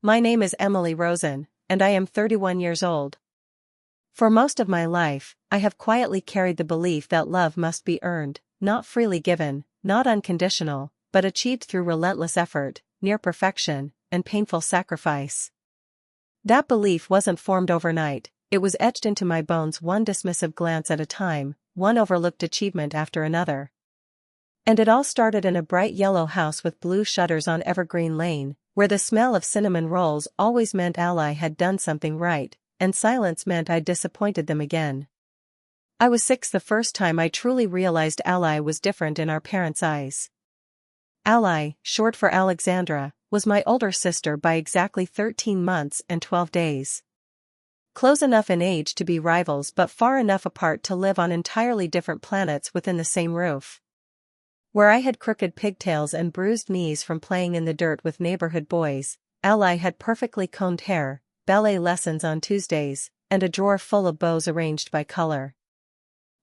My name is Emily Rosen, and I am 31 years old. For most of my life, I have quietly carried the belief that love must be earned, not freely given, not unconditional, but achieved through relentless effort, near perfection, and painful sacrifice. That belief wasn't formed overnight, it was etched into my bones one dismissive glance at a time, one overlooked achievement after another. And it all started in a bright yellow house with blue shutters on Evergreen Lane, where the smell of cinnamon rolls always meant Ally had done something right, and silence meant I'd disappointed them again. I was 6 the first time I truly realized Ally was different in our parents' eyes. Ally, short for Alexandra, was my older sister by exactly 13 months and 12 days. Close enough in age to be rivals but far enough apart to live on entirely different planets within the same roof. Where I had crooked pigtails and bruised knees from playing in the dirt with neighborhood boys, Ally had perfectly combed hair, ballet lessons on Tuesdays, and a drawer full of bows arranged by color.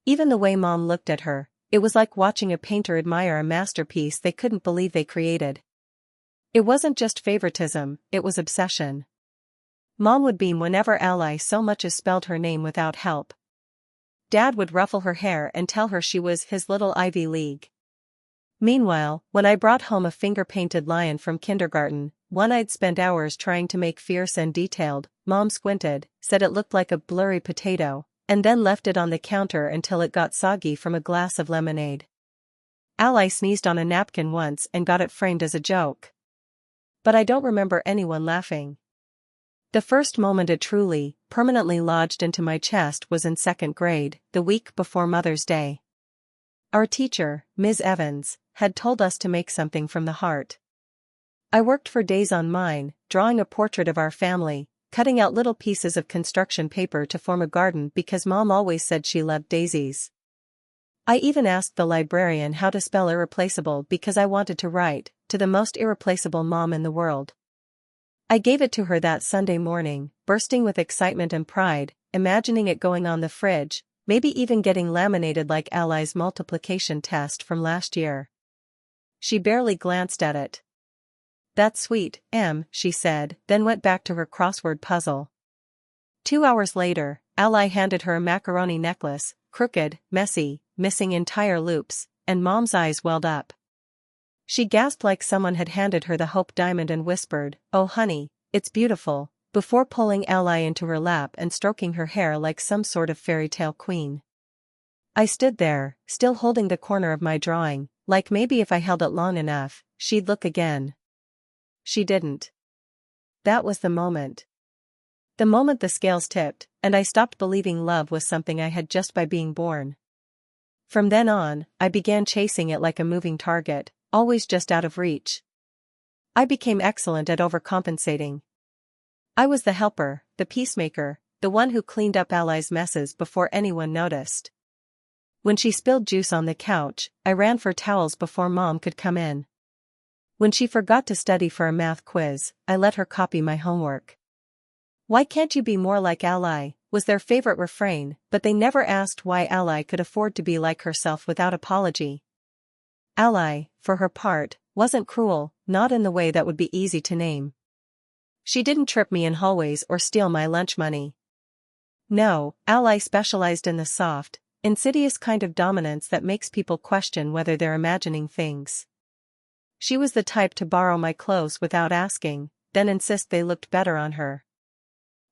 Even the way Mom looked at her, it was like watching a painter admire a masterpiece they couldn't believe they created. It wasn't just favoritism, it was obsession. Mom would beam whenever Ally so much as spelled her name without help. Dad would ruffle her hair and tell her she was his little Ivy League. Meanwhile, when I brought home a finger-painted lion from kindergarten, one I'd spent hours trying to make fierce and detailed, Mom squinted, said it looked like a blurry potato, and then left it on the counter until it got soggy from a glass of lemonade. Ally sneezed on a napkin once and got it framed as a joke. But I don't remember anyone laughing. The first moment it truly, permanently lodged into my chest was in 2nd grade, the week before Mother's Day. Our teacher, Ms. Evans, had told us to make something from the heart. I worked for days on mine, drawing a portrait of our family, cutting out little pieces of construction paper to form a garden because Mom always said she loved daisies. I even asked the librarian how to spell irreplaceable because I wanted to write, to the most irreplaceable mom in the world. I gave it to her that Sunday morning, bursting with excitement and pride, imagining it going on the fridge, maybe even getting laminated like Ally's multiplication test from last year. She barely glanced at it. "That's sweet, Em," she said, then went back to her crossword puzzle. 2 hours later, Ally handed her a macaroni necklace, crooked, messy, missing entire loops, and Mom's eyes welled up. She gasped like someone had handed her the Hope Diamond and whispered, "Oh honey, it's beautiful," before pulling Ally into her lap and stroking her hair like some sort of fairy tale queen. I stood there, still holding the corner of my drawing, like maybe if I held it long enough, she'd look again. She didn't. That was the moment. The moment the scales tipped, and I stopped believing love was something I had just by being born. From then on, I began chasing it like a moving target, always just out of reach. I became excellent at overcompensating. I was the helper, the peacemaker, the one who cleaned up Ally's messes before anyone noticed. When she spilled juice on the couch, I ran for towels before Mom could come in. When she forgot to study for a math quiz, I let her copy my homework. "Why can't you be more like Ally?" was their favorite refrain, but they never asked why Ally could afford to be like herself without apology. Ally, for her part, wasn't cruel, not in the way that would be easy to name. She didn't trip me in hallways or steal my lunch money. No, Ally specialized in the soft, insidious kind of dominance that makes people question whether they're imagining things. She was the type to borrow my clothes without asking, then insist they looked better on her.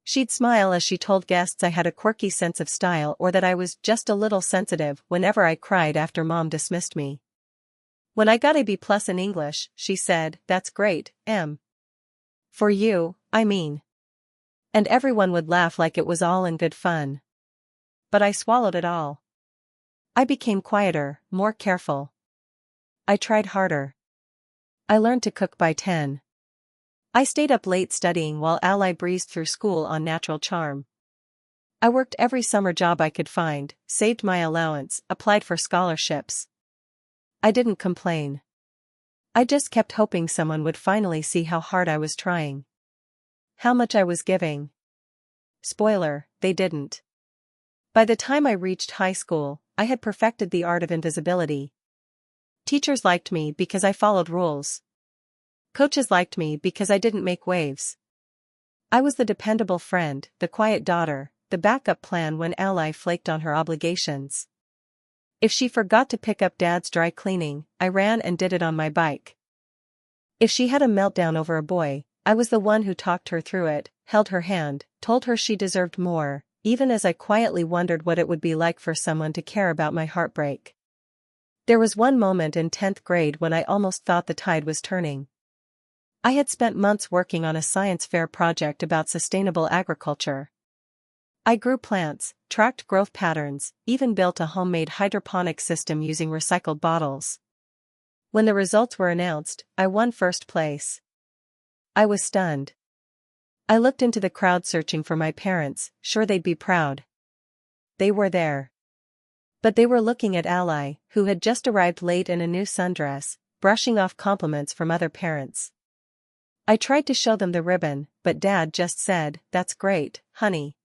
She'd smile as she told guests I had a quirky sense of style or that I was just a little sensitive whenever I cried after Mom dismissed me. When I got a B+ in English, she said, "That's great, Em. For you, I mean." And everyone would laugh like it was all in good fun. But I swallowed it all. I became quieter, more careful. I tried harder. I learned to cook by 10. I stayed up late studying while Ally breezed through school on natural charm. I worked every summer job I could find, saved my allowance, applied for scholarships. I didn't complain. I just kept hoping someone would finally see how hard I was trying. How much I was giving. Spoiler, they didn't. By the time I reached high school, I had perfected the art of invisibility. Teachers liked me because I followed rules. Coaches liked me because I didn't make waves. I was the dependable friend, the quiet daughter, the backup plan when Ally flaked on her obligations. If she forgot to pick up Dad's dry cleaning, I ran and did it on my bike. If she had a meltdown over a boy, I was the one who talked her through it, held her hand, told her she deserved more, even as I quietly wondered what it would be like for someone to care about my heartbreak. There was one moment in 10th grade when I almost thought the tide was turning. I had spent months working on a science fair project about sustainable agriculture. I grew plants, tracked growth patterns, even built a homemade hydroponic system using recycled bottles. When the results were announced, I won first place. I was stunned. I looked into the crowd searching for my parents, sure they'd be proud. They were there. But they were looking at Ally, who had just arrived late in a new sundress, brushing off compliments from other parents. I tried to show them the ribbon, but Dad just said, "That's great, honey.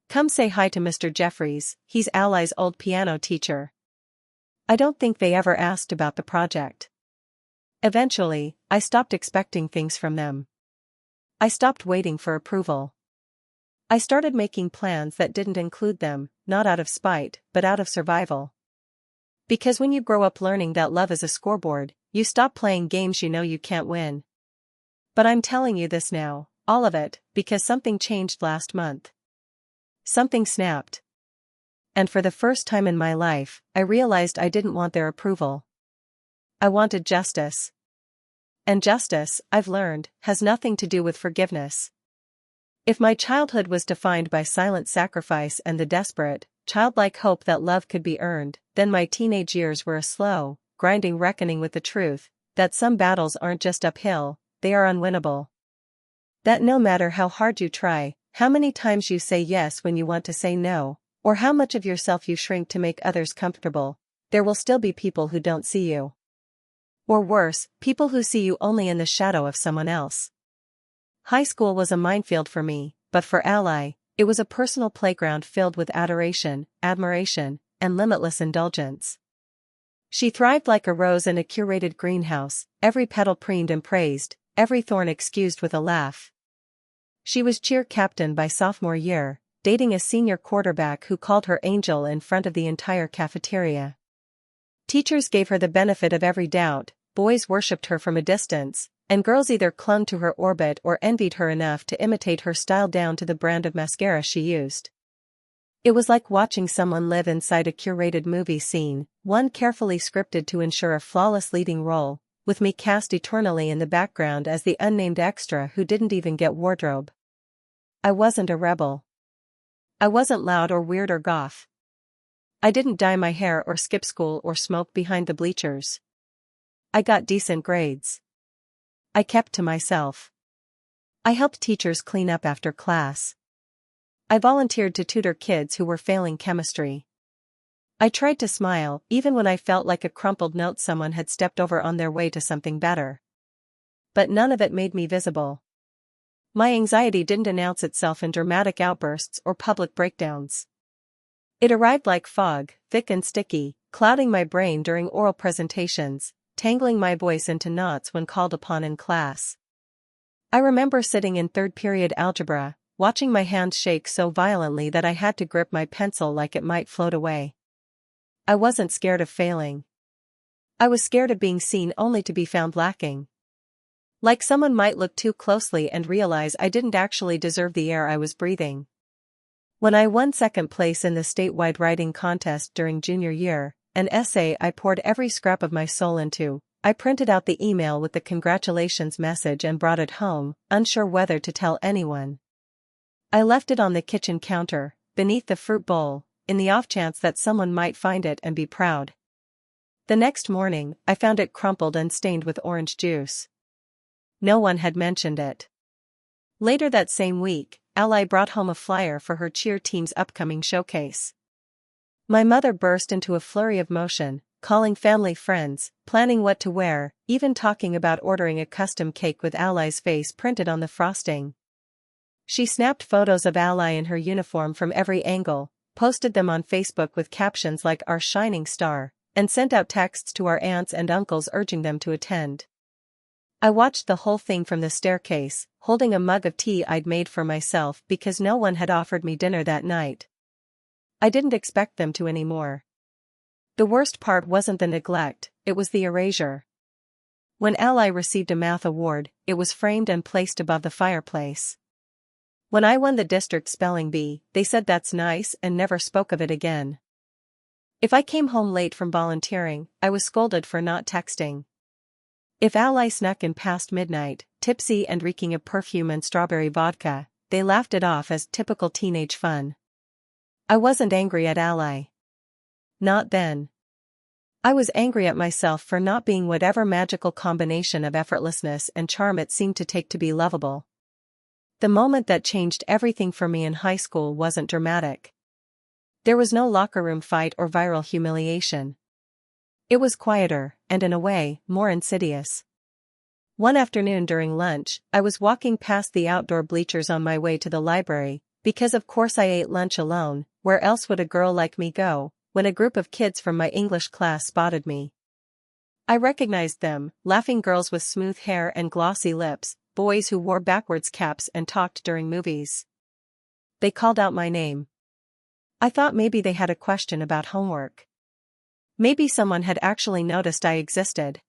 Come say hi to Mr. Jeffries, he's Ally's old piano teacher." I don't think they ever asked about the project. Eventually, I stopped expecting things from them. I stopped waiting for approval. I started making plans that didn't include them, not out of spite, but out of survival. Because when you grow up learning that love is a scoreboard, you stop playing games you know you can't win. But I'm telling you this now, all of it, because something changed last month. Something snapped. And for the first time in my life, I realized I didn't want their approval. I wanted justice. And justice, I've learned, has nothing to do with forgiveness. If my childhood was defined by silent sacrifice and the desperate, childlike hope that love could be earned, then my teenage years were a slow, grinding reckoning with the truth that some battles aren't just uphill, they are unwinnable. That no matter how hard you try, how many times you say yes when you want to say no, or how much of yourself you shrink to make others comfortable, there will still be people who don't see you. Or worse, people who see you only in the shadow of someone else. High school was a minefield for me, but for Ally, it was a personal playground filled with adoration, admiration, and limitless indulgence. She thrived like a rose in a curated greenhouse, every petal preened and praised, every thorn excused with a laugh. She was cheer captain by sophomore year, dating a senior quarterback who called her angel in front of the entire cafeteria. Teachers gave her the benefit of every doubt, boys worshipped her from a distance, and girls either clung to her orbit or envied her enough to imitate her style down to the brand of mascara she used. It was like watching someone live inside a curated movie scene, one carefully scripted to ensure a flawless leading role, with me cast eternally in the background as the unnamed extra who didn't even get wardrobe. I wasn't a rebel. I wasn't loud or weird or goth. I didn't dye my hair or skip school or smoke behind the bleachers. I got decent grades. I kept to myself. I helped teachers clean up after class. I volunteered to tutor kids who were failing chemistry. I tried to smile, even when I felt like a crumpled note someone had stepped over on their way to something better. But none of it made me visible. My anxiety didn't announce itself in dramatic outbursts or public breakdowns. It arrived like fog, thick and sticky, clouding my brain during oral presentations, tangling my voice into knots when called upon in class. I remember sitting in third period algebra, watching my hands shake so violently that I had to grip my pencil like it might float away. I wasn't scared of failing. I was scared of being seen only to be found lacking. Like someone might look too closely and realize I didn't actually deserve the air I was breathing. When I won second place in the statewide writing contest during junior year, an essay I poured every scrap of my soul into, I printed out the email with the congratulations message and brought it home, unsure whether to tell anyone. I left it on the kitchen counter, beneath the fruit bowl, in the off chance that someone might find it and be proud. The next morning, I found it crumpled and stained with orange juice. No one had mentioned it. Later that same week, Ally brought home a flyer for her cheer team's upcoming showcase. My mother burst into a flurry of motion, calling family friends, planning what to wear, even talking about ordering a custom cake with Ally's face printed on the frosting. She snapped photos of Ally in her uniform from every angle, posted them on Facebook with captions like "Our shining star," and sent out texts to our aunts and uncles urging them to attend. I watched the whole thing from the staircase, holding a mug of tea I'd made for myself because no one had offered me dinner that night. I didn't expect them to anymore. The worst part wasn't the neglect, it was the erasure. When Ally received a math award, it was framed and placed above the fireplace. When I won the district spelling bee, they said that's nice and never spoke of it again. If I came home late from volunteering, I was scolded for not texting. If Ally snuck in past midnight, tipsy and reeking of perfume and strawberry vodka, they laughed it off as typical teenage fun. I wasn't angry at Ally. Not then. I was angry at myself for not being whatever magical combination of effortlessness and charm it seemed to take to be lovable. The moment that changed everything for me in high school wasn't dramatic. There was no locker room fight or viral humiliation. It was quieter, and in a way, more insidious. One afternoon during lunch, I was walking past the outdoor bleachers on my way to the library, because of course I ate lunch alone, where else would a girl like me go, when a group of kids from my English class spotted me. I recognized them, laughing girls with smooth hair and glossy lips, boys who wore backwards caps and talked during movies. They called out my name. I thought maybe they had a question about homework. Maybe someone had actually noticed I existed.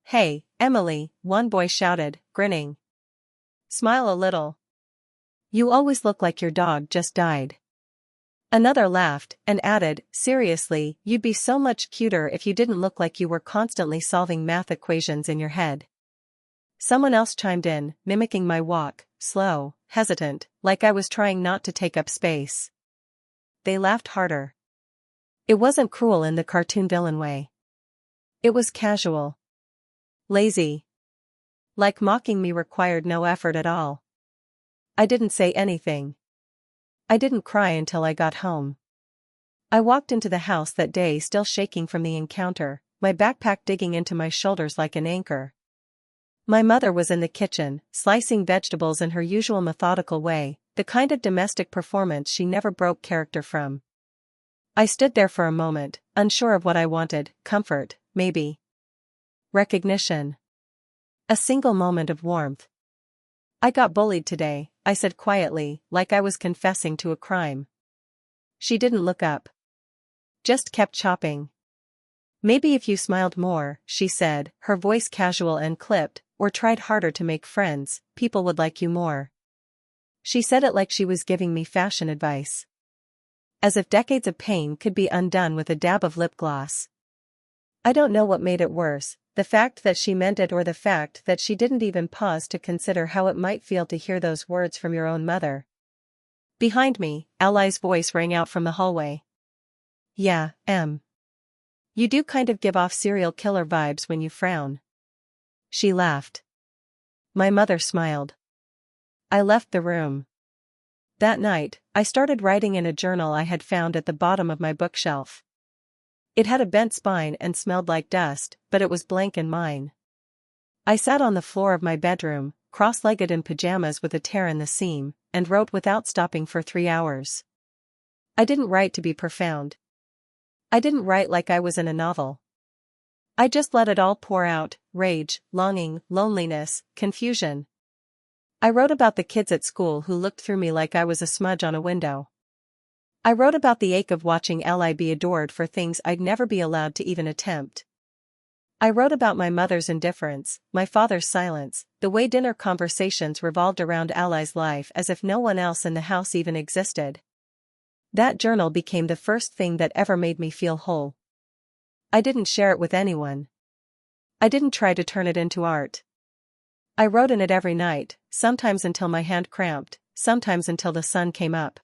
"Hey, Emily," one boy shouted, grinning. "Smile a little. You always look like your dog just died." Another laughed, and added, seriously, you'd be so much cuter if you didn't look like you were constantly solving math equations in your head. Someone else chimed in, mimicking my walk, slow, hesitant, like I was trying not to take up space. They laughed harder. It wasn't cruel in the cartoon villain way. It was casual. Lazy. Like mocking me required no effort at all. I didn't say anything. I didn't cry until I got home. I walked into the house that day still shaking from the encounter, my backpack digging into my shoulders like an anchor. My mother was in the kitchen, slicing vegetables in her usual methodical way, the kind of domestic performance she never broke character from. I stood there for a moment, unsure of what I wanted, comfort, maybe. Recognition. A single moment of warmth. "I got bullied today," I said quietly, like I was confessing to a crime. She didn't look up. Just kept chopping. "Maybe if you smiled more," she said, her voice casual and clipped, "or tried harder to make friends, people would like you more." She said it like she was giving me fashion advice. As if decades of pain could be undone with a dab of lip gloss. I don't know what made it worse, the fact that she meant it or the fact that she didn't even pause to consider how it might feel to hear those words from your own mother. Behind me, Ally's voice rang out from the hallway. "Yeah, Em. You do kind of give off serial killer vibes when you frown." She laughed. My mother smiled. I left the room. That night, I started writing in a journal I had found at the bottom of my bookshelf. It had a bent spine and smelled like dust, but it was blank and mine. I sat on the floor of my bedroom, cross-legged in pajamas with a tear in the seam, and wrote without stopping for 3 hours. I didn't write to be profound. I didn't write like I was in a novel. I just let it all pour out, rage, longing, loneliness, confusion. I wrote about the kids at school who looked through me like I was a smudge on a window. I wrote about the ache of watching Ally be adored for things I'd never be allowed to even attempt. I wrote about my mother's indifference, my father's silence, the way dinner conversations revolved around Ally's life as if no one else in the house even existed. That journal became the first thing that ever made me feel whole. I didn't share it with anyone. I didn't try to turn it into art. I wrote in it every night, sometimes until my hand cramped, sometimes until the sun came up.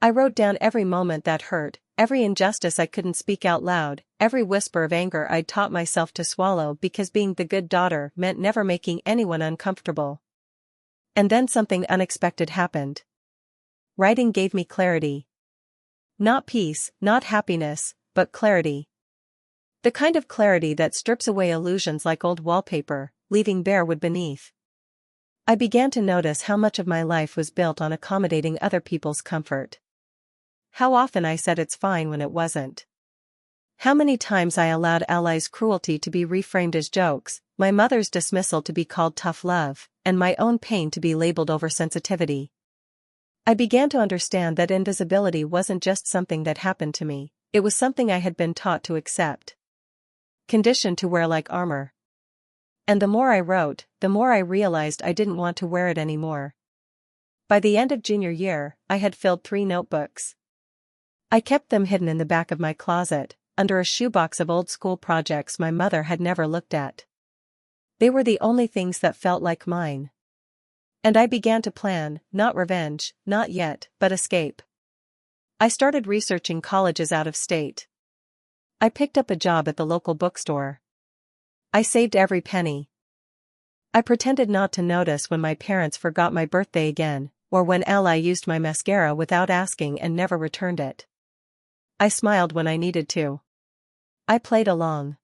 I wrote down every moment that hurt, every injustice I couldn't speak out loud, every whisper of anger I'd taught myself to swallow because being the good daughter meant never making anyone uncomfortable. And then something unexpected happened. Writing gave me clarity. Not peace, not happiness, but clarity. The kind of clarity that strips away illusions like old wallpaper, leaving bare wood beneath. I began to notice how much of my life was built on accommodating other people's comfort. How often I said it's fine when it wasn't. How many times I allowed Ally's cruelty to be reframed as jokes, my mother's dismissal to be called tough love, and my own pain to be labeled oversensitivity. I began to understand that invisibility wasn't just something that happened to me, it was something I had been taught to accept. Conditioned to wear like armor. And the more I wrote, the more I realized I didn't want to wear it anymore. By the end of junior year, I had filled 3 notebooks. I kept them hidden in the back of my closet, under a shoebox of old school projects my mother had never looked at. They were the only things that felt like mine. And I began to plan, not revenge, not yet, but escape. I started researching colleges out of state. I picked up a job at the local bookstore. I saved every penny. I pretended not to notice when my parents forgot my birthday again, or when Ally used my mascara without asking and never returned it. I smiled when I needed to. I played along.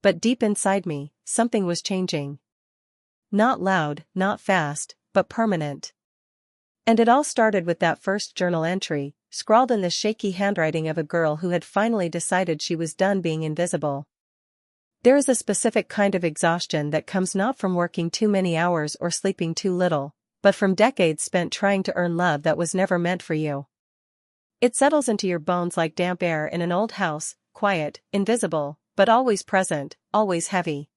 But deep inside me, something was changing. Not loud, not fast, but permanent. And it all started with that first journal entry, scrawled in the shaky handwriting of a girl who had finally decided she was done being invisible. There is a specific kind of exhaustion that comes not from working too many hours or sleeping too little, but from decades spent trying to earn love that was never meant for you. It settles into your bones like damp air in an old house, quiet, invisible, but always present, always heavy.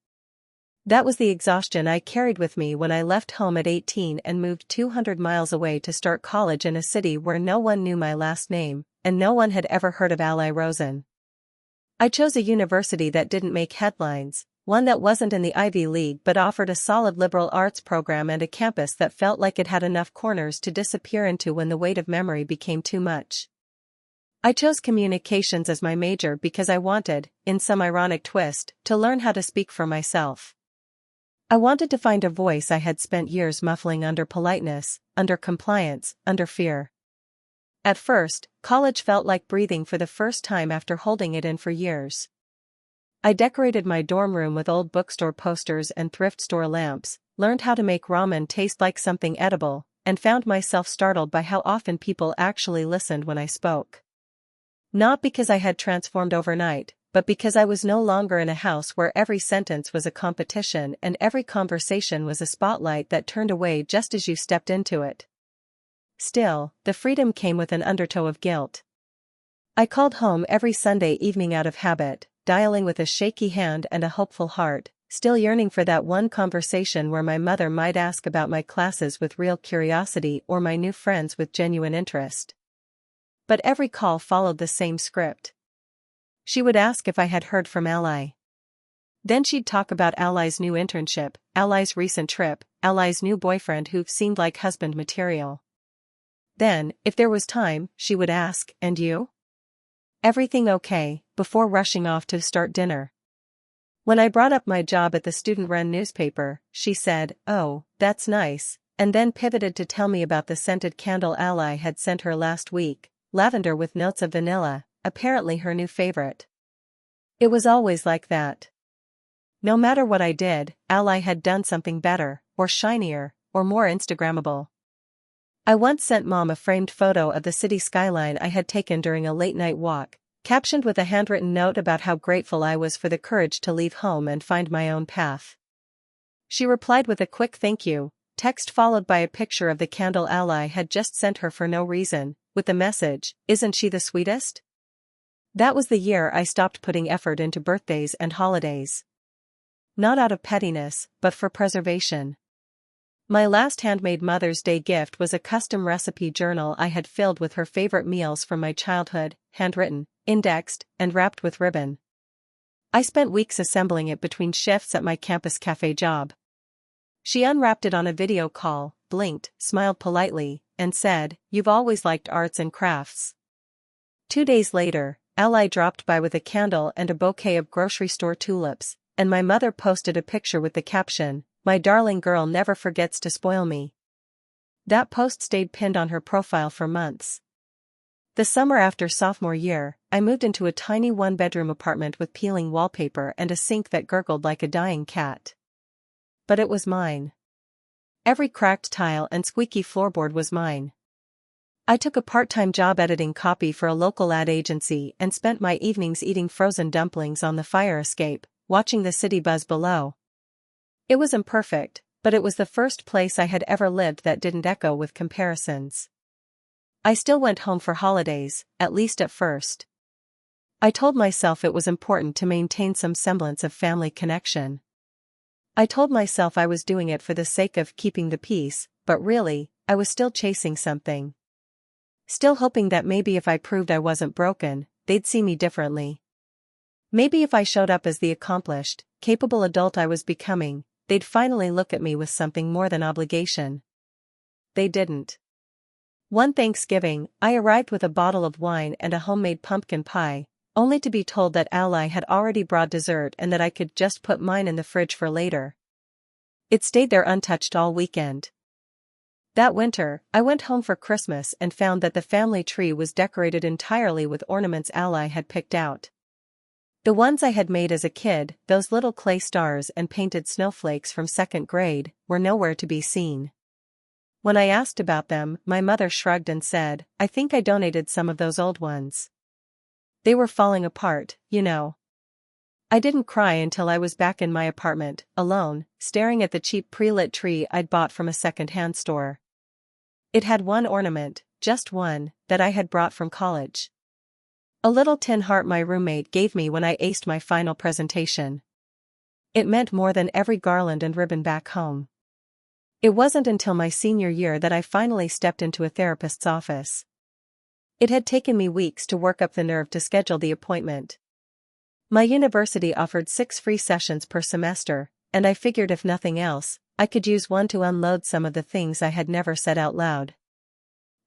That was the exhaustion I carried with me when I left home at 18 and moved 200 miles away to start college in a city where no one knew my last name, and no one had ever heard of Ally Rosen. I chose a university that didn't make headlines, one that wasn't in the Ivy League but offered a solid liberal arts program and a campus that felt like it had enough corners to disappear into when the weight of memory became too much. I chose communications as my major because I wanted, in some ironic twist, to learn how to speak for myself. I wanted to find a voice I had spent years muffling under politeness, under compliance, under fear. At first, college felt like breathing for the first time after holding it in for years. I decorated my dorm room with old bookstore posters and thrift store lamps, learned how to make ramen taste like something edible, and found myself startled by how often people actually listened when I spoke. Not because I had transformed overnight, but because I was no longer in a house where every sentence was a competition and every conversation was a spotlight that turned away just as you stepped into it. Still, the freedom came with an undertow of guilt. I called home every Sunday evening out of habit, dialing with a shaky hand and a hopeful heart, still yearning for that one conversation where my mother might ask about my classes with real curiosity or my new friends with genuine interest. But every call followed the same script. She would ask if I had heard from Ally. Then she'd talk about Ally's new internship, Ally's recent trip, Ally's new boyfriend who seemed like husband material. Then, if there was time, she would ask, "And you? Everything okay?" before rushing off to start dinner. When I brought up my job at the student-run newspaper, she said, "Oh, that's nice," and then pivoted to tell me about the scented candle Ally had sent her last week, lavender with notes of vanilla, apparently her new favorite. It was always like that. No matter what I did, Ally had done something better, or shinier, or more Instagrammable. I once sent Mom a framed photo of the city skyline I had taken during a late-night walk, captioned with a handwritten note about how grateful I was for the courage to leave home and find my own path. She replied with a quick thank you, text followed by a picture of the candle Ally had just sent her for no reason, with the message, "Isn't she the sweetest?" That was the year I stopped putting effort into birthdays and holidays. Not out of pettiness, but for preservation. My last handmade Mother's Day gift was a custom recipe journal I had filled with her favorite meals from my childhood, handwritten, indexed, and wrapped with ribbon. I spent weeks assembling it between shifts at my campus cafe job. She unwrapped it on a video call, blinked, smiled politely, and said, "You've always liked arts and crafts." 2 days later, Ally dropped by with a candle and a bouquet of grocery store tulips, and my mother posted a picture with the caption, "My darling girl never forgets to spoil me." That post stayed pinned on her profile for months. The summer after sophomore year, I moved into a tiny one-bedroom apartment with peeling wallpaper and a sink that gurgled like a dying cat. But it was mine. Every cracked tile and squeaky floorboard was mine. I took a part-time job editing copy for a local ad agency and spent my evenings eating frozen dumplings on the fire escape, watching the city buzz below. It was imperfect, but it was the first place I had ever lived that didn't echo with comparisons. I still went home for holidays, at least at first. I told myself it was important to maintain some semblance of family connection. I told myself I was doing it for the sake of keeping the peace, but really, I was still chasing something. Still hoping that maybe if I proved I wasn't broken, they'd see me differently. Maybe if I showed up as the accomplished, capable adult I was becoming, they'd finally look at me with something more than obligation. They didn't. One Thanksgiving, I arrived with a bottle of wine and a homemade pumpkin pie, only to be told that Ally had already brought dessert and that I could just put mine in the fridge for later. It stayed there untouched all weekend. That winter, I went home for Christmas and found that the family tree was decorated entirely with ornaments Ally had picked out. The ones I had made as a kid, those little clay stars and painted snowflakes from second grade, were nowhere to be seen. When I asked about them, my mother shrugged and said, "I think I donated some of those old ones. They were falling apart, you know." I didn't cry until I was back in my apartment, alone, staring at the cheap pre-lit tree I'd bought from a second-hand store. It had one ornament, just one, that I had brought from college. A little tin heart my roommate gave me when I aced my final presentation. It meant more than every garland and ribbon back home. It wasn't until my senior year that I finally stepped into a therapist's office. It had taken me weeks to work up the nerve to schedule the appointment. My university offered 6 free sessions per semester, and I figured if nothing else, I could use one to unload some of the things I had never said out loud.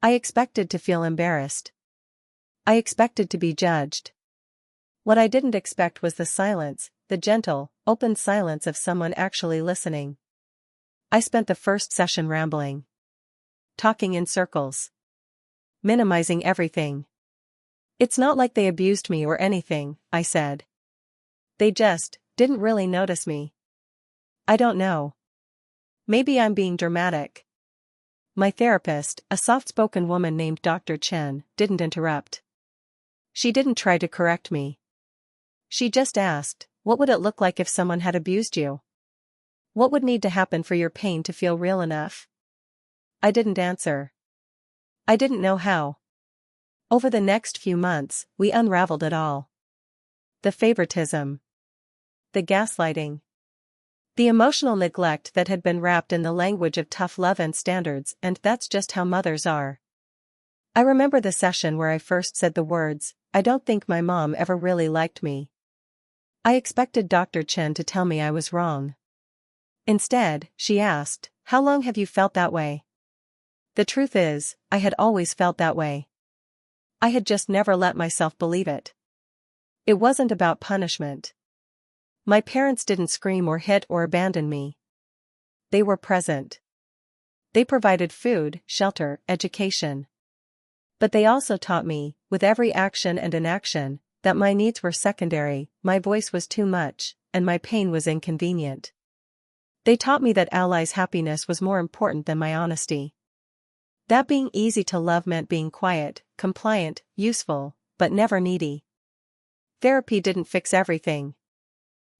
I expected to feel embarrassed. I expected to be judged. What I didn't expect was the silence, the gentle, open silence of someone actually listening. I spent the first session rambling. Talking in circles. Minimizing everything. "It's not like they abused me or anything," I said. "They just didn't really notice me. I don't know. Maybe I'm being dramatic." My therapist, a soft-spoken woman named Dr. Chen, didn't interrupt. She didn't try to correct me. She just asked, "What would it look like if someone had abused you? What would need to happen for your pain to feel real enough?" I didn't answer. I didn't know how. Over the next few months, we unraveled it all. The favoritism. The gaslighting. The emotional neglect that had been wrapped in the language of tough love and standards, and that's just how mothers are. I remember the session where I first said the words, "I don't think my mom ever really liked me." I expected Dr. Chen to tell me I was wrong. Instead, she asked, "How long have you felt that way?" The truth is, I had always felt that way. I had just never let myself believe it. It wasn't about punishment. My parents didn't scream or hit or abandon me. They were present. They provided food, shelter, education. But they also taught me, with every action and inaction, that my needs were secondary, my voice was too much, and my pain was inconvenient. They taught me that Ally's happiness was more important than my honesty. That being easy to love meant being quiet, compliant, useful, but never needy. Therapy didn't fix everything.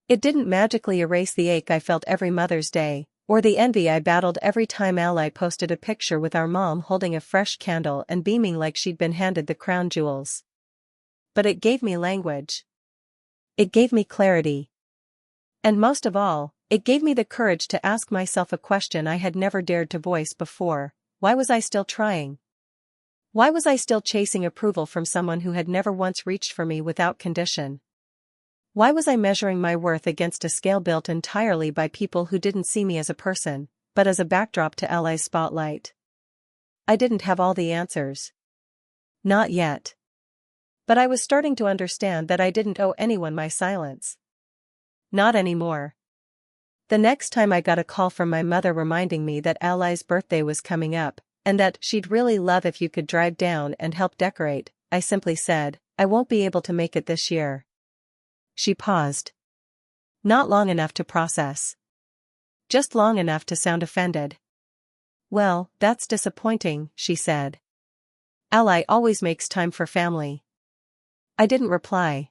It didn't magically erase the ache I felt every Mother's Day, or the envy I battled every time Ally posted a picture with our mom holding a fresh candle and beaming like she'd been handed the crown jewels. But it gave me language. It gave me clarity. And most of all, it gave me the courage to ask myself a question I had never dared to voice before: why was I still trying? Why was I still chasing approval from someone who had never once reached for me without condition? Why was I measuring my worth against a scale built entirely by people who didn't see me as a person, but as a backdrop to Ally's spotlight? I didn't have all the answers. Not yet. But I was starting to understand that I didn't owe anyone my silence. Not anymore. The next time I got a call from my mother reminding me that Ally's birthday was coming up, and that she'd really love if you could drive down and help decorate, I simply said, "I won't be able to make it this year." She paused. Not long enough to process. Just long enough to sound offended. "Well, that's disappointing," she said. "Ally always makes time for family." I didn't reply.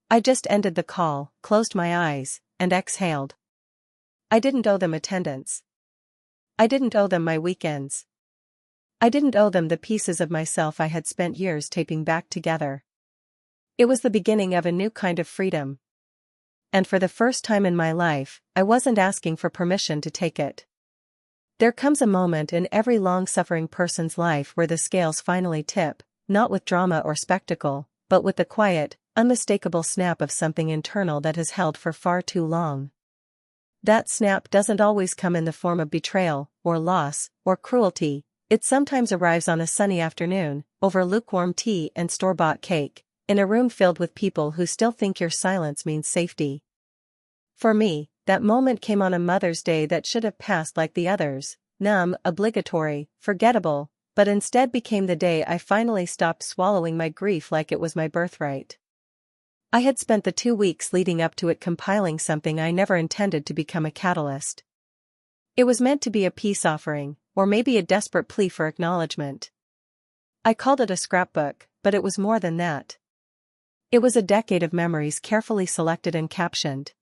I just ended the call, closed my eyes, and exhaled. I didn't owe them attendance. I didn't owe them my weekends. I didn't owe them the pieces of myself I had spent years taping back together. It was the beginning of a new kind of freedom. And for the first time in my life, I wasn't asking for permission to take it. There comes a moment in every long-suffering person's life where the scales finally tip, not with drama or spectacle, but with the quiet, unmistakable snap of something internal that has held for far too long. That snap doesn't always come in the form of betrayal, or loss, or cruelty. It sometimes arrives on a sunny afternoon, over lukewarm tea and store-bought cake, in a room filled with people who still think your silence means safety. For me, that moment came on a Mother's Day that should have passed like the others, numb, obligatory, forgettable, but instead became the day I finally stopped swallowing my grief like it was my birthright. I had spent the 2 weeks leading up to it compiling something I never intended to become a catalyst. It was meant to be a peace offering, or maybe a desperate plea for acknowledgement. I called it a scrapbook, but it was more than that. It was a decade of memories carefully selected and captioned.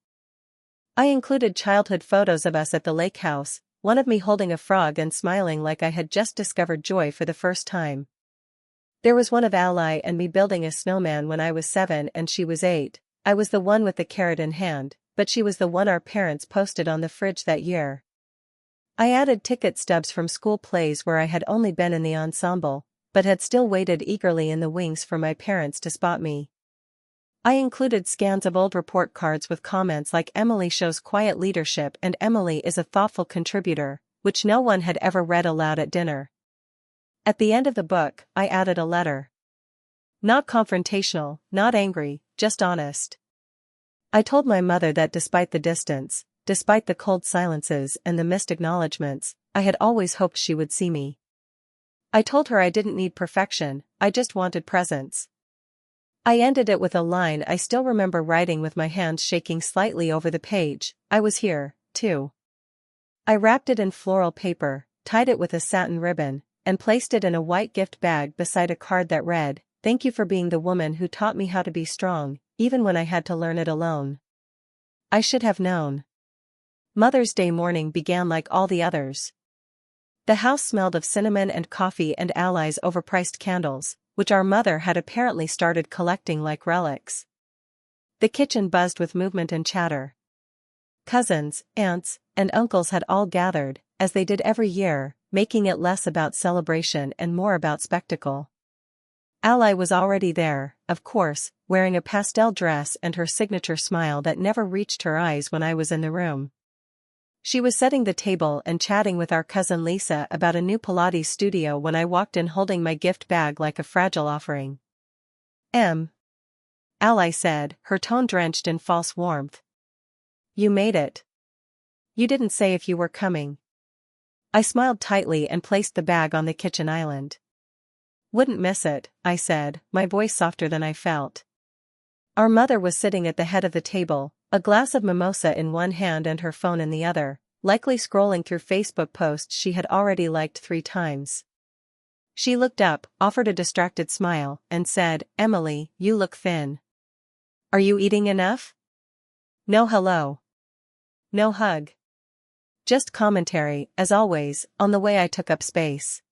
I included childhood photos of us at the lake house, one of me holding a frog and smiling like I had just discovered joy for the first time. There was one of Ally and me building a snowman when I was 7 and she was 8. I was the one with the carrot in hand, but she was the one our parents posted on the fridge that year. I added ticket stubs from school plays where I had only been in the ensemble, but had still waited eagerly in the wings for my parents to spot me. I included scans of old report cards with comments like "Emily shows quiet leadership" and "Emily is a thoughtful contributor," which no one had ever read aloud at dinner. At the end of the book, I added a letter. Not confrontational, not angry, just honest. I told my mother that despite the distance, despite the cold silences and the missed acknowledgements, I had always hoped she would see me. I told her I didn't need perfection, I just wanted presence. I ended it with a line I still remember writing with my hands shaking slightly over the page: I was here, too. I wrapped it in floral paper, tied it with a satin ribbon, and placed it in a white gift bag beside a card that read, "Thank you for being the woman who taught me how to be strong, even when I had to learn it alone." I should have known. Mother's Day morning began like all the others. The house smelled of cinnamon and coffee and Ally's overpriced candles, which our mother had apparently started collecting like relics. The kitchen buzzed with movement and chatter. Cousins, aunts, and uncles had all gathered, as they did every year, making it less about celebration and more about spectacle. Ally was already there, of course, wearing a pastel dress and her signature smile that never reached her eyes when I was in the room. She was setting the table and chatting with our cousin Lisa about a new Pilates studio when I walked in holding my gift bag like a fragile offering. Ally said, her tone drenched in false warmth. You made it. You didn't say if you were coming. I smiled tightly and placed the bag on the kitchen island. Wouldn't miss it, I said, my voice softer than I felt. Our mother was sitting at the head of the table, a glass of mimosa in one hand and her phone in the other, likely scrolling through Facebook posts she had already liked 3 times. She looked up, offered a distracted smile, and said, "Emily, you look thin. Are you eating enough?" No hello. No hug. Just commentary, as always, on the way I took up space.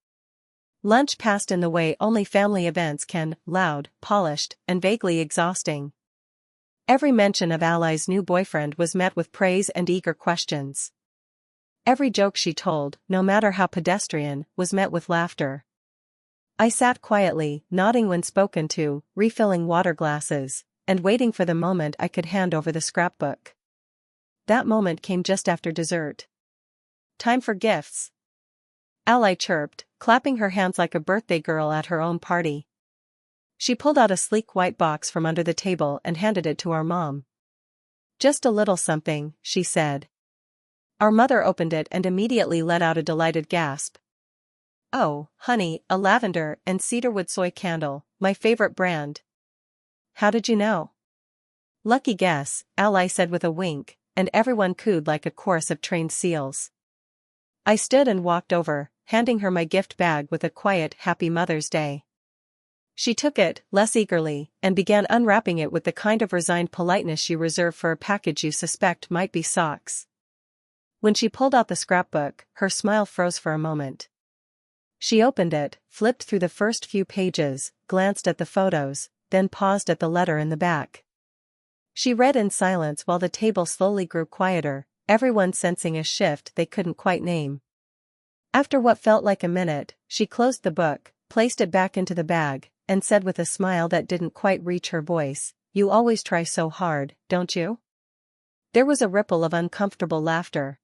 Lunch passed in the way only family events can, loud, polished, and vaguely exhausting. Every mention of Ally's new boyfriend was met with praise and eager questions. Every joke she told, no matter how pedestrian, was met with laughter. I sat quietly, nodding when spoken to, refilling water glasses, and waiting for the moment I could hand over the scrapbook. That moment came just after dessert. Time for gifts. Ally chirped, clapping her hands like a birthday girl at her own party. She pulled out a sleek white box from under the table and handed it to our mom. Just a little something, she said. Our mother opened it and immediately let out a delighted gasp. Oh, honey, a lavender and cedarwood soy candle, my favorite brand. How did you know? Lucky guess, Ally said with a wink, and everyone cooed like a chorus of trained seals. I stood and walked over, handing her my gift bag with a quiet "Happy Mother's Day." She took it, less eagerly, and began unwrapping it with the kind of resigned politeness you reserve for a package you suspect might be socks. When she pulled out the scrapbook, her smile froze for a moment. She opened it, flipped through the first few pages, glanced at the photos, then paused at the letter in the back. She read in silence while the table slowly grew quieter, everyone sensing a shift they couldn't quite name. After what felt like a minute, she closed the book, placed it back into the bag, and said with a smile that didn't quite reach her voice, "You always try so hard, don't you?" There was a ripple of uncomfortable laughter.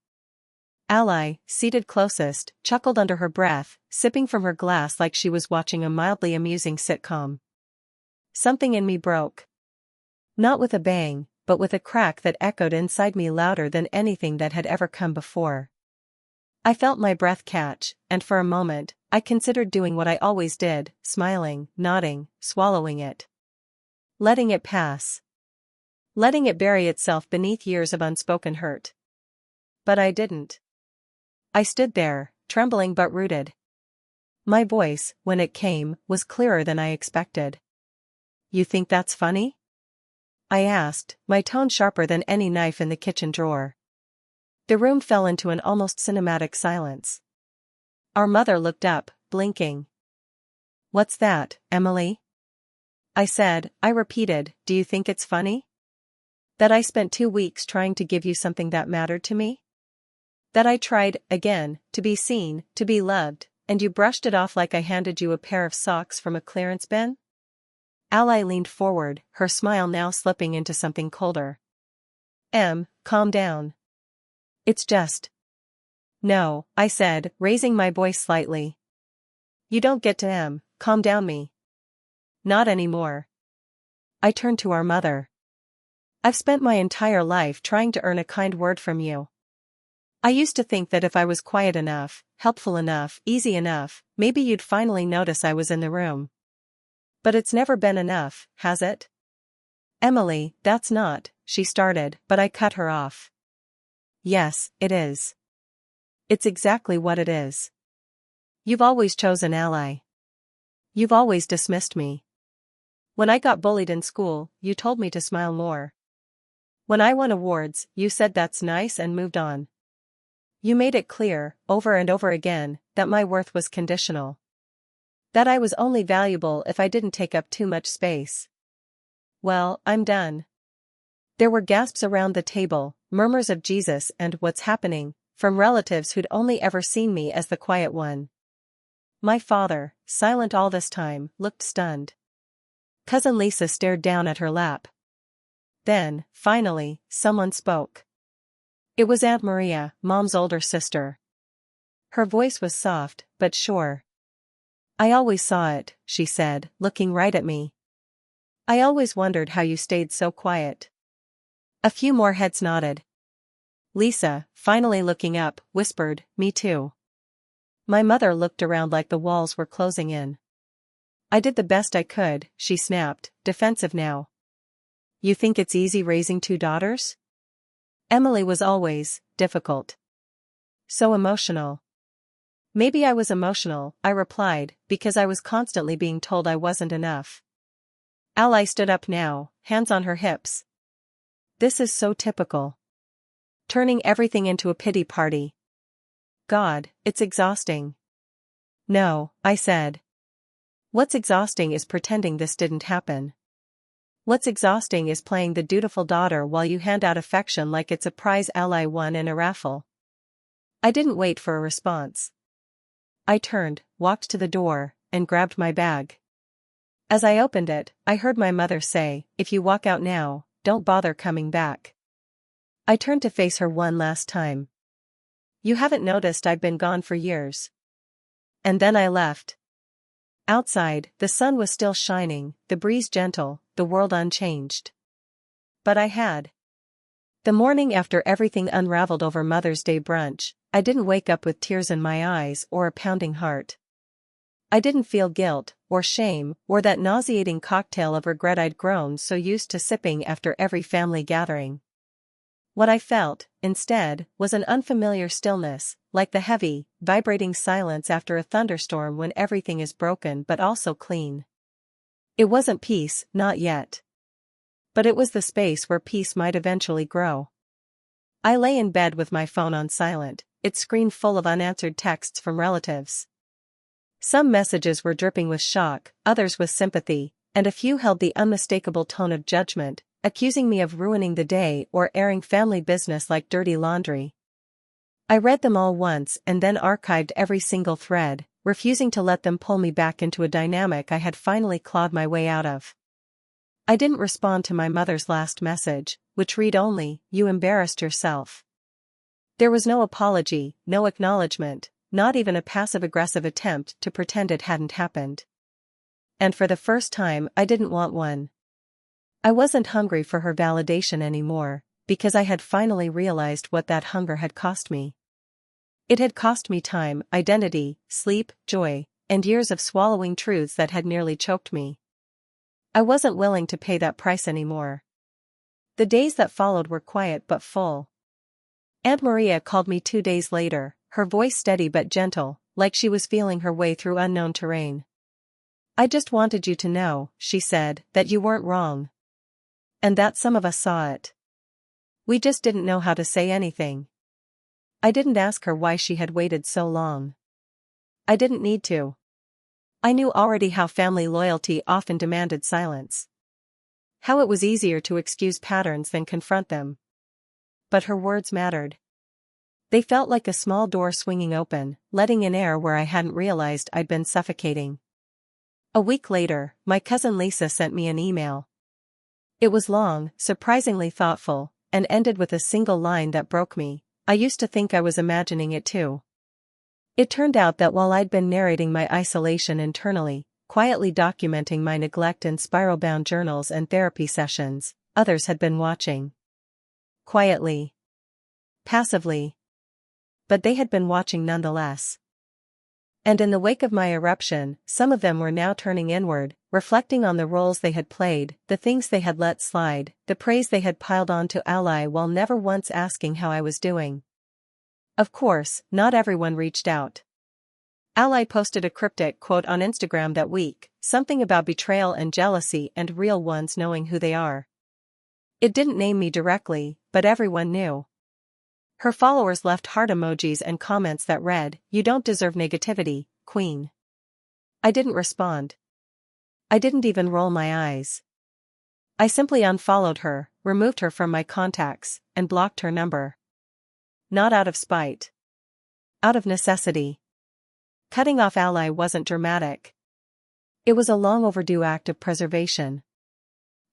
Ally, seated closest, chuckled under her breath, sipping from her glass like she was watching a mildly amusing sitcom. Something in me broke. Not with a bang, but with a crack that echoed inside me louder than anything that had ever come before. I felt my breath catch, and for a moment, I considered doing what I always did, smiling, nodding, swallowing it. Letting it pass. Letting it bury itself beneath years of unspoken hurt. But I didn't. I stood there, trembling but rooted. My voice, when it came, was clearer than I expected. "You think that's funny?" I asked, my tone sharper than any knife in the kitchen drawer. The room fell into an almost cinematic silence. Our mother looked up, blinking. "What's that, Emily?" I said. I repeated, "Do you think it's funny? That I spent 2 weeks trying to give you something that mattered to me? That I tried, again, to be seen, to be loved, and you brushed it off like I handed you a pair of socks from a clearance bin?" Ally leaned forward, her smile now slipping into something colder. Calm down. It's just. No, I said, raising my voice slightly. You don't get to calm down me. Not anymore. I turned to our mother. I've spent my entire life trying to earn a kind word from you. I used to think that if I was quiet enough, helpful enough, easy enough, maybe you'd finally notice I was in the room. But it's never been enough, has it? Emily, that's not, she started, but I cut her off. Yes, it is. It's exactly what it is. You've always chosen Ally. You've always dismissed me. When I got bullied in school, you told me to smile more. When I won awards, you said that's nice and moved on. You made it clear, over and over again, that my worth was conditional. That I was only valuable if I didn't take up too much space. Well, I'm done. There were gasps around the table, murmurs of Jesus and "what's happening?" from relatives who'd only ever seen me as the quiet one. My father, silent all this time, looked stunned. Cousin Lisa stared down at her lap. Then, finally, someone spoke. It was Aunt Maria, Mom's older sister. Her voice was soft, but sure. I always saw it, she said, looking right at me. I always wondered how you stayed so quiet. A few more heads nodded. Lisa, finally looking up, whispered, "Me too." My mother looked around like the walls were closing in. I did the best I could, she snapped, defensive now. You think it's easy raising 2 daughters? Emily was always difficult. So emotional. Maybe I was emotional, I replied, because I was constantly being told I wasn't enough. Ally stood up now, hands on her hips. This is so typical. Turning everything into a pity party. God, it's exhausting. No, I said. What's exhausting is pretending this didn't happen. What's exhausting is playing the dutiful daughter while you hand out affection like it's a prize Ally won in a raffle. I didn't wait for a response. I turned, walked to the door, and grabbed my bag. As I opened it, I heard my mother say, "If you walk out now, don't bother coming back." I turned to face her one last time. You haven't noticed I've been gone for years. And then I left. Outside, the sun was still shining, the breeze gentle, the world unchanged. But I had. The morning after everything unraveled over Mother's Day brunch, I didn't wake up with tears in my eyes or a pounding heart. I didn't feel guilt, or shame, or that nauseating cocktail of regret I'd grown so used to sipping after every family gathering. What I felt, instead, was an unfamiliar stillness, like the heavy, vibrating silence after a thunderstorm when everything is broken but also clean. It wasn't peace, not yet. But it was the space where peace might eventually grow. I lay in bed with my phone on silent, its screen full of unanswered texts from relatives. Some messages were dripping with shock, others with sympathy, and a few held the unmistakable tone of judgment, accusing me of ruining the day or airing family business like dirty laundry. I read them all once and then archived every single thread, refusing to let them pull me back into a dynamic I had finally clawed my way out of. I didn't respond to my mother's last message, which read only, "You embarrassed yourself." There was no apology, no acknowledgement, not even a passive-aggressive attempt to pretend it hadn't happened. And for the first time, I didn't want one. I wasn't hungry for her validation anymore, because I had finally realized what that hunger had cost me. It had cost me time, identity, sleep, joy, and years of swallowing truths that had nearly choked me. I wasn't willing to pay that price anymore. The days that followed were quiet but full. Aunt Maria called me 2 days later, her voice steady but gentle, like she was feeling her way through unknown terrain. "I just wanted you to know," she said, "that you weren't wrong. And that some of us saw it. We just didn't know how to say anything." I didn't ask her why she had waited so long. I didn't need to. I knew already how family loyalty often demanded silence. How it was easier to excuse patterns than confront them. But her words mattered. They felt like a small door swinging open, letting in air where I hadn't realized I'd been suffocating. A week later, my cousin Lisa sent me an email. It was long, surprisingly thoughtful, and ended with a single line that broke me. "I used to think I was imagining it too." It turned out that while I'd been narrating my isolation internally, quietly documenting my neglect in spiral-bound journals and therapy sessions, others had been watching. Quietly. Passively. But they had been watching nonetheless. And in the wake of my eruption, some of them were now turning inward, reflecting on the roles they had played, the things they had let slide, the praise they had piled on to Ally while never once asking how I was doing. Of course, not everyone reached out. Ally posted a cryptic quote on Instagram that week, something about betrayal and jealousy and real ones knowing who they are. It didn't name me directly, but everyone knew. Her followers left heart emojis and comments that read, "You don't deserve negativity, Queen." I didn't respond. I didn't even roll my eyes. I simply unfollowed her, removed her from my contacts, and blocked her number. Not out of spite. Out of necessity. Cutting off Ally wasn't dramatic. It was a long overdue act of preservation.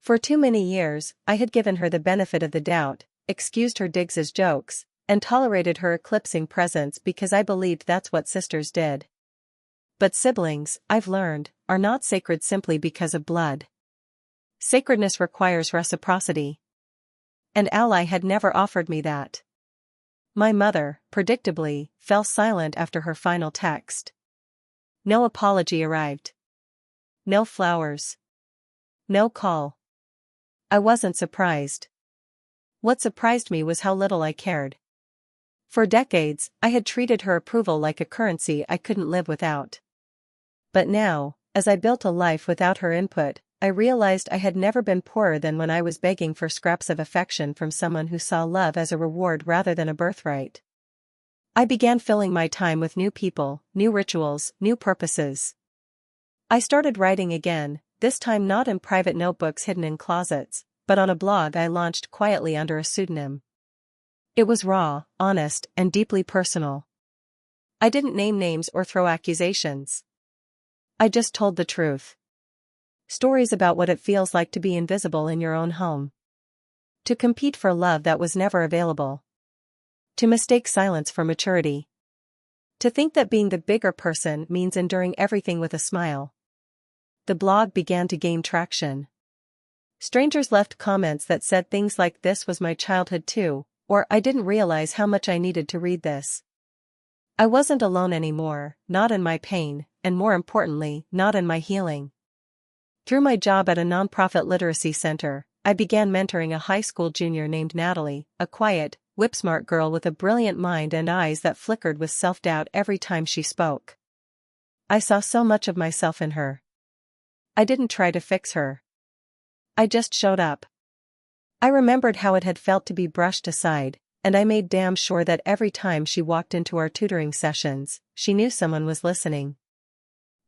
For too many years, I had given her the benefit of the doubt, excused her digs as jokes, and tolerated her eclipsing presence because I believed that's what sisters did. But siblings, I've learned, are not sacred simply because of blood. Sacredness requires reciprocity. And Ally had never offered me that. My mother, predictably, fell silent after her final text. No apology arrived. No flowers. No call. I wasn't surprised. What surprised me was how little I cared. For decades, I had treated her approval like a currency I couldn't live without. But now, as I built a life without her input, I realized I had never been poorer than when I was begging for scraps of affection from someone who saw love as a reward rather than a birthright. I began filling my time with new people, new rituals, new purposes. I started writing again, this time not in private notebooks hidden in closets, but on a blog I launched quietly under a pseudonym. It was raw, honest, and deeply personal. I didn't name names or throw accusations. I just told the truth. Stories about what it feels like to be invisible in your own home. To compete for love that was never available. To mistake silence for maturity. To think that being the bigger person means enduring everything with a smile. The blog began to gain traction. Strangers left comments that said things like, "This was my childhood too," or "I didn't realize how much I needed to read this." I wasn't alone anymore, not in my pain, and more importantly, not in my healing. Through my job at a nonprofit literacy center, I began mentoring a high school junior named Natalie, a quiet, whip-smart girl with a brilliant mind and eyes that flickered with self-doubt every time she spoke. I saw so much of myself in her. I didn't try to fix her. I just showed up. I remembered how it had felt to be brushed aside, and I made damn sure that every time she walked into our tutoring sessions, she knew someone was listening.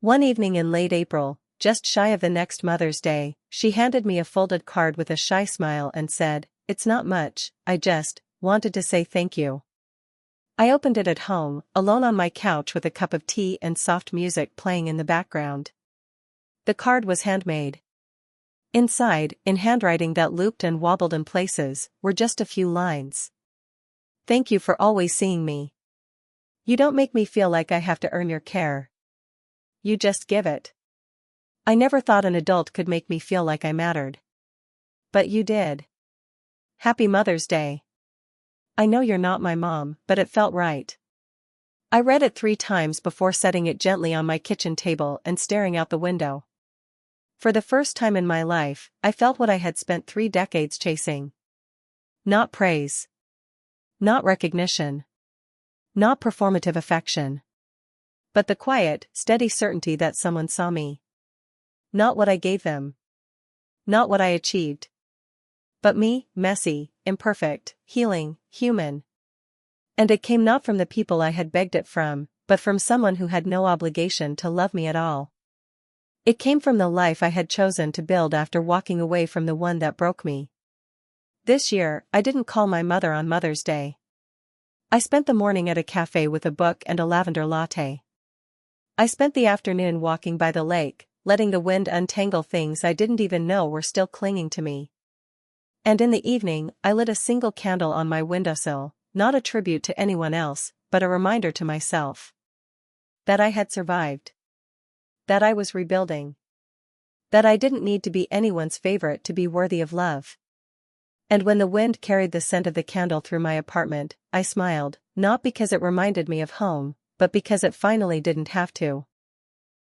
One evening in late April, just shy of the next Mother's Day, she handed me a folded card with a shy smile and said, "It's not much, I just wanted to say thank you." I opened it at home, alone on my couch with a cup of tea and soft music playing in the background. The card was handmade. Inside, in handwriting that looped and wobbled in places, were just a few lines. "Thank you for always seeing me. You don't make me feel like I have to earn your care. You just give it. I never thought an adult could make me feel like I mattered. But you did. Happy Mother's Day. I know you're not my mom, but it felt right." I read it 3 times before setting it gently on my kitchen table and staring out the window. For the first time in my life, I felt what I had spent 3 decades chasing. Not praise. Not recognition. Not performative affection. But the quiet, steady certainty that someone saw me. Not what I gave them. Not what I achieved. But me, messy, imperfect, healing, human. And it came not from the people I had begged it from, but from someone who had no obligation to love me at all. It came from the life I had chosen to build after walking away from the one that broke me. This year, I didn't call my mother on Mother's Day. I spent the morning at a cafe with a book and a lavender latte. I spent the afternoon walking by the lake, letting the wind untangle things I didn't even know were still clinging to me. And in the evening, I lit a single candle on my windowsill, not a tribute to anyone else, but a reminder to myself. That I had survived. That I was rebuilding. That I didn't need to be anyone's favorite to be worthy of love. And when the wind carried the scent of the candle through my apartment, I smiled, not because it reminded me of home, but because it finally didn't have to.